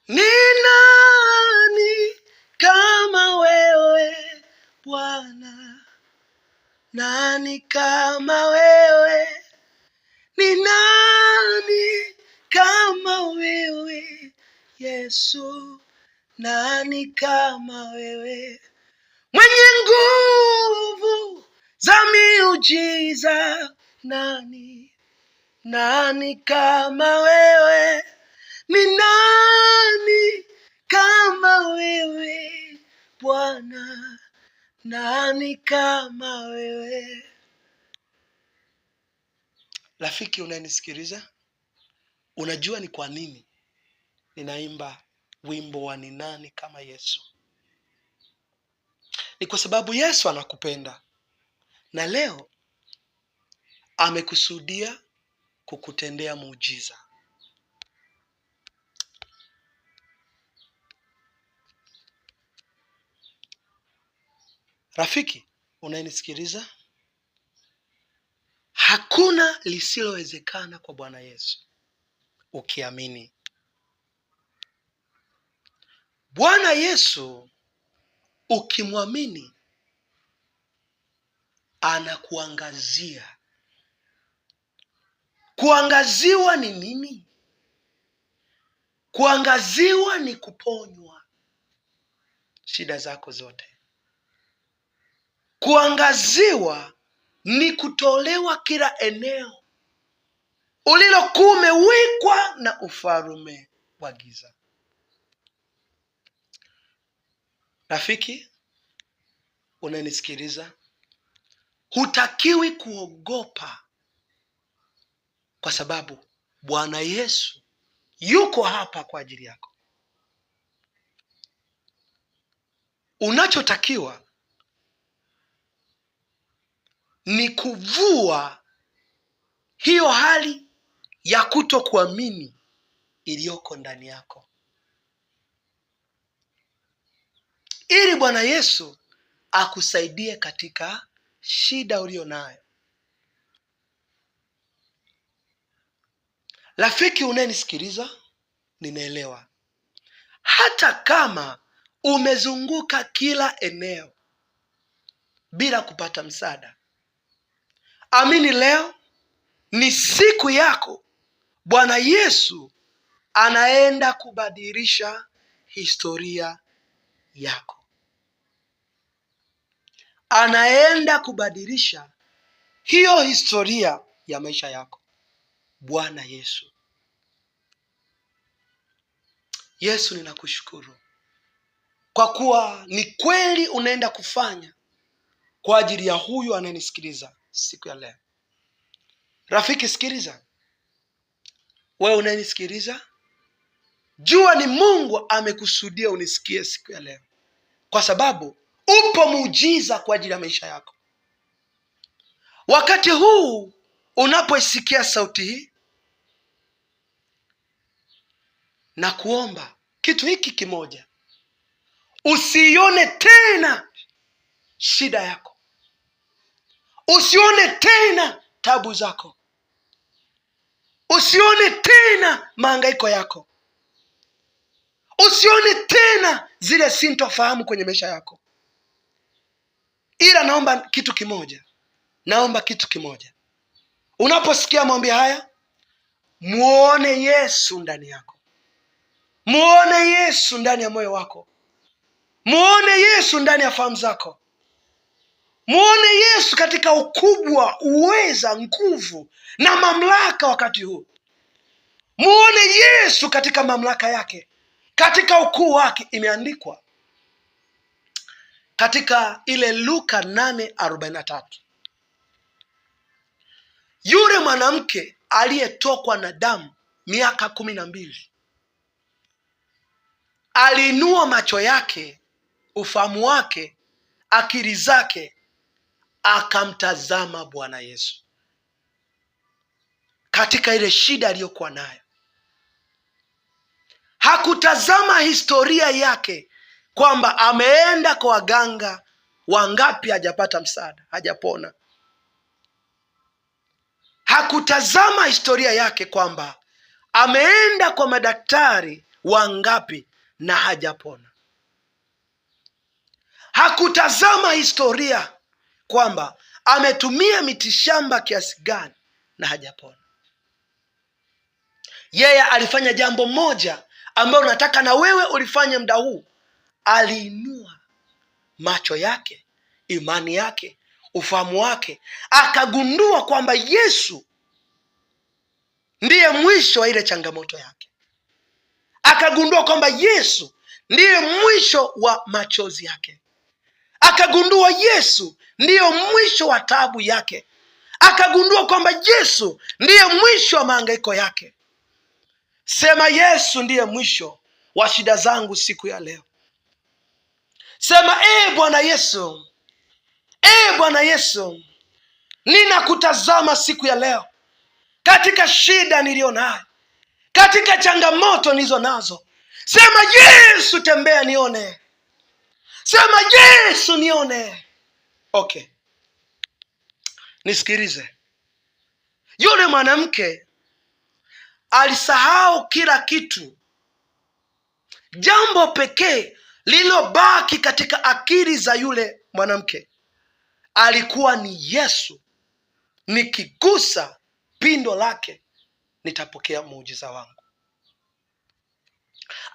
Ni nani kama wewe Bwana? Nani kama wewe? Ni nani kama wewe Yesu? Nani kama wewe? Mwenye nguvu za miujiza, nani kama wewe? Ni nani kama wewe Bwana? Nani kama wewe? Rafiki unayenisikiliza, unajua ni kwa nini ninaimba wimbo wa ni nani kama Yesu? Ni kwa sababu Yesu anakupenda na leo amekusudia kukutendea muujiza. Rafiki unayenisikiliza, hakuna lisilowezekana kwa Bwana Yesu ukiamini. Bwana Yesu ukimwamini anakuangazia. Kuangaziwa ni nini? Kuangaziwa ni kuponywa shida zako zote. Kuangaziwa ni kutolewa kila eneo ulilokuwa umewekwa na ufalme wa giza. Rafiki unanisikiliza, hutakiwi kuogopa kwa sababu Bwana Yesu yuko hapa kwa ajili yako. Unachotakiwa ni kuvua hiyo hali ya kutokuamini iliyoko ndani yako, ili Bwana Yesu akusaidie katika shida ulio nayo. Rafiki unayenisikiliza, ninaelewa hata kama umezunguka kila eneo bila kupata msaada, amini leo ni siku yako. Bwana Yesu anaenda kubadilisha historia yako. Anaenda kubadilisha hiyo historia ya maisha yako. Bwana Yesu. Yesu, ninakushukuru kwa kuwa ni kweli unaenda kufanya kwa ajili ya huyu anayenisikiliza siku ya leo. Rafiki sikiliza, wewe unayenisikiliza, jua ni Mungu amekusudia unisikie siku ya leo, kwa sababu upo muujiza kwa ajili ya maisha yako. Wakati huu unapoisikia sauti hii, na kuomba kitu hiki kimoja: usione tena shida yako, usione tena tabu zako, usione tena mahangaiko yako, usione tena zile sintofahamu kwenye maisha yako. Ila naomba kitu kimoja, unaposikia maombi haya, muone Yesu ndani yako, muone Yesu ndani ya moyo wako, muone Yesu ndani ya fahamu zako, muone Yesu katika ukubwa, uweza, nguvu na mamlaka. Wakati huu muone Yesu katika mamlaka yake, katika ukuu wake. Imeandikwa katika ile Luka 8:43, yule mwanamke aliyetokwa na damu miaka 12 aliinua macho yake, ufahamu wake, akili zake, akamtazama Bwana Yesu katika ile shida aliyokuwa nayo. Hakutazama historia yake kwamba ameenda kwa waganga wangapi hajapata msaada, hajapona. Hakutazama historia yake kwamba ameenda kwa madaktari wangapi na hajapona. Hakutazama historia kwamba ametumia mitishamba kiasi gani na hajapona. Yeye alifanya jambo moja ambalo nataka na wewe ulifanye muda huu. Aliinua macho yake, imani yake, ufahamu wake, akagundua kwamba Yesu ndiye mwisho wa ile changamoto yake. Akagundua kwamba Yesu ndiye mwisho wa machozi yake. Akagundua Yesu ndiye mwisho wa taabu yake. Akagundua kwamba Yesu ndiye mwisho wa mahangaiko yake. Sema, Yesu ndiye mwisho wa shida zangu siku ya leo. Sema, Bwana Yesu, Bwana Yesu, ninakutazama siku ya leo katika shida niliyo nayo, katika changamoto nilizo nazo. Sema, Yesu tembea nione. Sema, Yesu nione. Okay, nisikilize. Yule mwanamke alisahau kila kitu. Jambo pekee lililobaki katika akili za yule mwanamke alikuwa ni Yesu. Nikigusa pindo lake nitapokea muujiza wangu.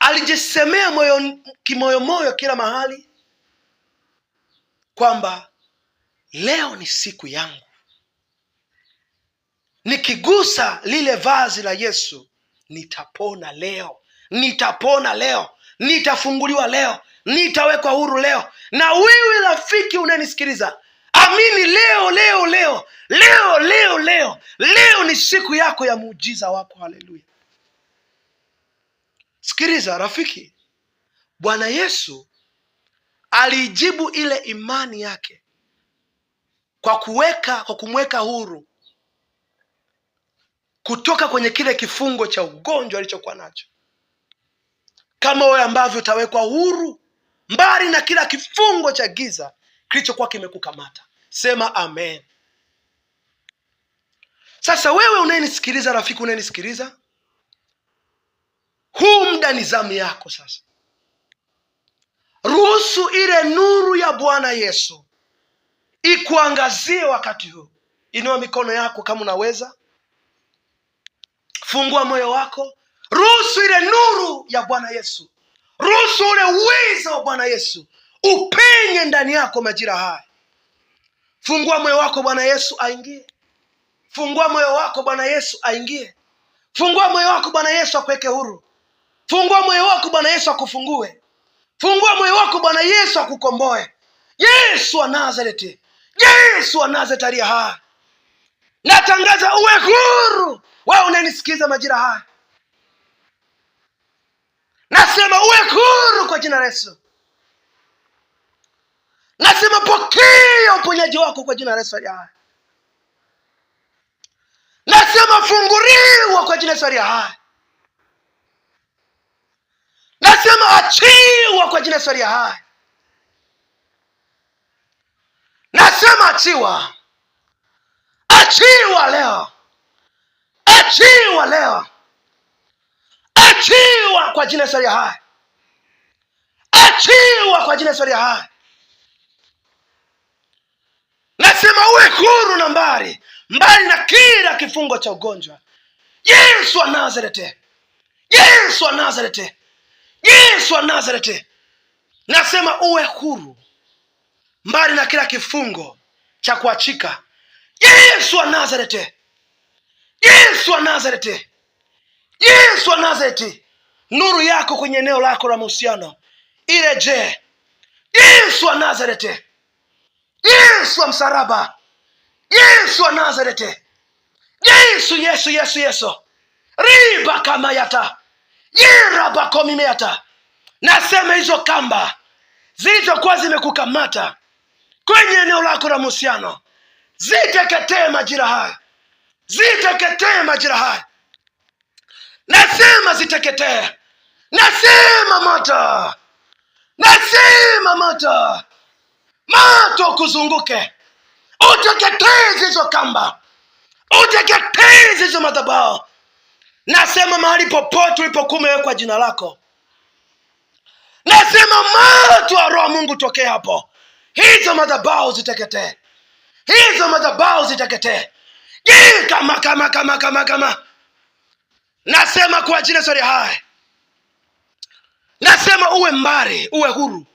Alijisemea kimoyomoyo kila mahali kwamba leo ni siku yangu. Nikigusa lile vazi la Yesu nitapona leo, nitapona leo, nitafunguliwa leo, nitawekwa huru leo. Na wewe rafiki unanisikiliza, amini leo, leo, leo, leo, leo, leo, leo ni siku yako ya muujiza wako. Haleluya. Sikiliza rafiki, Bwana Yesu alijibu ile imani yake kwa kumweka huru kutoka kwenye kile kifungo cha ugonjwa alichokuwa nacho. Kama wewe ambavyo utawekwa huru mbali na kila kifungo cha giza kilichokuwa kimekukamata. Sema amen. Sasa wewe unayenisikiliza, rafiki unayenisikiliza, huu muda ni zamu yako sasa. Ruhusu ile nuru ya Bwana Yesu ikuangazie wakati huu. Inua mikono yako kama unaweza. Fungua moyo wako. Ruhusu ile nuru ya Bwana Yesu, ruhusu ule uwezo wa Bwana Yesu upenye ndani yako majira haya. Fungua moyo wako, Bwana Yesu aingie. Fungua moyo wako, Bwana Yesu aingie. Fungua moyo wako, Bwana Yesu akuweke huru. Fungua moyo wako, Bwana Yesu akufungue. Fungua moyo wako, Bwana Yesu akukomboe. Yesu wa Nazareti, Yesu wa Nazareti aliye hai, natangaza uwe huru. Wewe unanisikiza majira haya, nasema uwe huru kwa jina la Yesu. Nasema pokea uponyaji wako kwa jina la Yesu aliye hai. Nasema funguliwa kwa jina la Yesu aliye hai. Nasema achiwa kwa jina la Yesu aliye hai. Nasema achiwa. Achiwa leo. Achiwa leo. Achiwa kwa jina la Yesu aliye hai. Achiwa kwa jina la Yesu aliye hai. Nasema uwe huru na mbali na kila kifungo cha ugonjwa. Yesu wa Nazareti, Yesu wa Nazareti, Yesu wa Nazareti, nasema uwe huru mbali na kila kifungo cha kuachika. Yesu wa Nazareti, Yesu wa Nazareti, Yesu wa Nazareti, nuru yako kwenye eneo lako la mahusiano irejee. Yesu wa Nazareti, Yesu wa msalaba, Yesu wa Nazareti, Yesu, Yesu, Yesu, Yesu, riba kama yata, yiraba komimeata. Nasema hizo kamba zilizokuwa zimekukamata kwenye eneo lako la mahusiano ziteketee majira haya, ziteketee majira haya. Nasema ziteketee. Nasema moto, nasema moto, moto kuzunguke, uteketeze hizo kamba, uteketeze hizo madhabahu. Nasema mahali popote ulipokuwa umewekwa jina lako, Nasema moto wa Roho Mungu tokee hapo. Hizo madhabahu ziteketee. Hizo madhabahu ziteketee. Kama. Nasema kwa jina sori hai. Nasema uwe mbari, uwe huru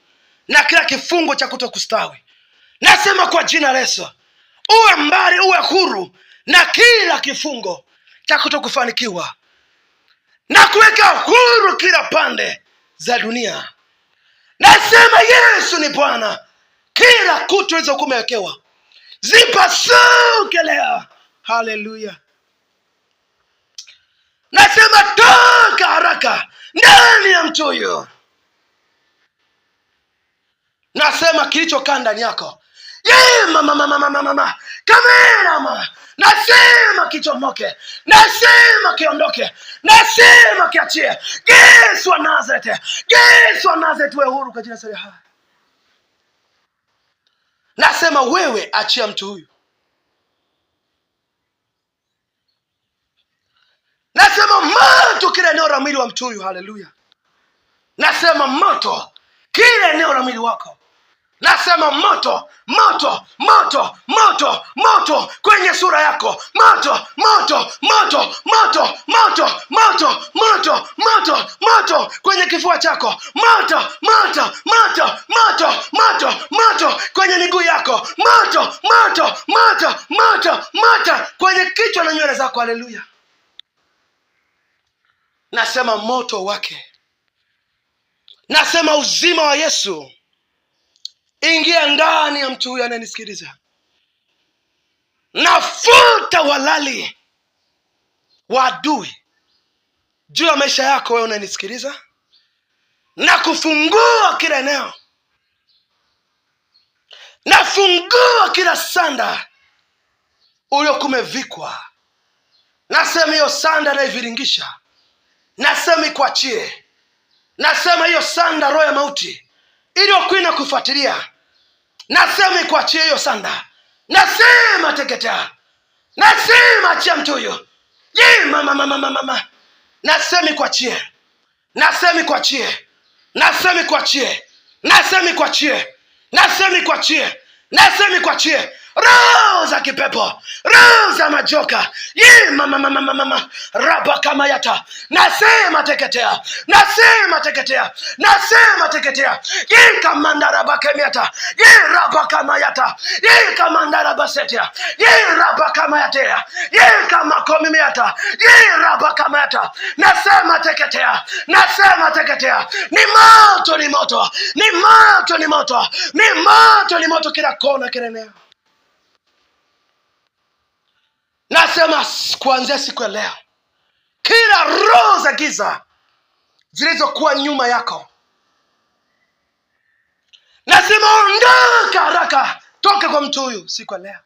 na kila kifungo cha kutokustawi. Nasema kwa jina Yesu, uwe mbari, uwe huru na kila kifungo cha kutokufanikiwa. Na kuweka huru kila pande za dunia. Nasema Yesu ni Bwana. Kila kutu hizo kumewekewa zipasuke leo. Haleluya. Nasema toka haraka ndani ya mtu huyo. Nasema kilichokaa ndani yako, mama kamera, nasema kichomoke, nasema kiondoke, nasema kiachie. Yesu wa Nazareth, Yesu wa Nazareth, wewe huru kwa jina la Yesu. Nasema wewe achia mtu huyu. Nasema moto kila eneo la mwili wa mtu huyu. Haleluya. Nasema moto kila eneo la mwili wako. Nasema moto kwenye sura yako. Moto kwenye kifua chako. Moto kwenye miguu yako. Moto kwenye kichwa na nywele zako. Haleluya. Nasema moto wake. Nasema uzima wa Yesu ingia ndani ya mtu huyu ananisikiliza. Nafuta walali wa adui juu ya maisha yako wewe unanisikiliza, na kufungua kila eneo. Nafungua kila sanda uliokumevikwa. Nasema hiyo sanda naiviringisha. Nasema ikuachie. Nasema hiyo sanda roho ya mauti iliyokuwa kufuatilia. Nasema ikuachie hiyo sanda. Nasema teketea. Nasema achia mtu huyo. Mama. Nasema ikuachie. Nasema ikuachie. Nasema ikuachie. Nasema ikuachie. Nasema ikuachie. Nasema ikuachie. Roho za kipepo, roho za majoka, mama raba kama yata. Nasema teketea. Nasema teketea. Nasema teketea. Kamanda raba kemiata. Raba kama yata. Kamanda raba setia. Raba kama yata. Kama komimiata. Raba kama yata. Nasema teketea. Nasema teketea. Ni moto, ni moto. Ni moto, ni moto. Ni moto, ni moto kila kona, kila eneo. Nasema kuanzia siku ya leo, kila roho za giza zilizokuwa nyuma yako, nasema ondoka haraka, toka kwa mtu huyu siku ya leo.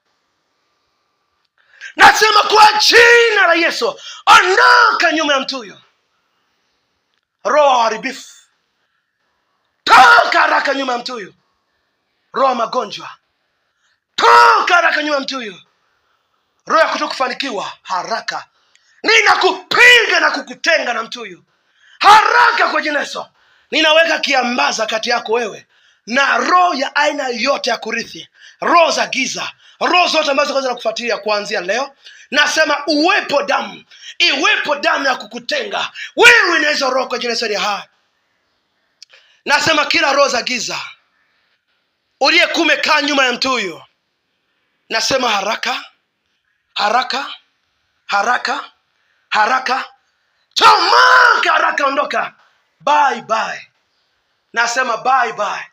Nasema kwa jina la Yesu, ondoka nyuma ya mtu huyu. Roho wa uharibifu, toka haraka nyuma ya mtu huyu. Roho wa magonjwa, toka haraka nyuma ya mtu huyu. Roho ya kutokufanikiwa, haraka ninakupiga na kukutenga na mtu huyu haraka kwa jina Yesu. Ninaweka kiambaza kati yako wewe na roho ya aina yote ya kurithi, roho za giza, roho zote ambazo kwanza nakufuatilia kuanzia leo. Nasema iwepo damu ya kukutenga wewe na hizo roho kwa jina Yesu. Nasema kila roho za giza uliyekumekaa nyuma ya mtu huyu, nasema haraka tomoka, haraka ondoka. Bye. Nasema bye.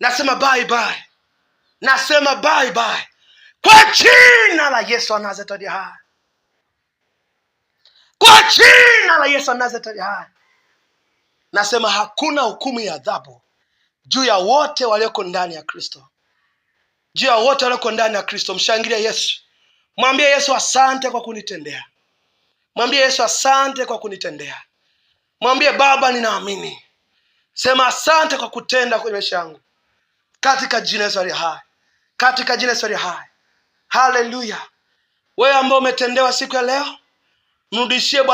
Nasema bye. Nasema bye kwa jina la Yesu wa Nazareti. Kwa jina la Yesu wa Nazareti. Nasema hakuna hukumu ya adhabu juu ya wote walioko ndani ya Kristo. Juu ya wote walioko ndani ya Kristo. Mshangilie Yesu. Mwambie Yesu asante kwa kunitendea. Mwambie Yesu asante kwa kunitendea. Mwambie Baba ninaamini. Sema asante kwa kutenda kwenye maisha yangu. Katika jina Yesu aliye hai. Katika jina Yesu aliye hai. Haleluya. Wewe ambao umetendewa siku ya leo, mrudishie Bwana.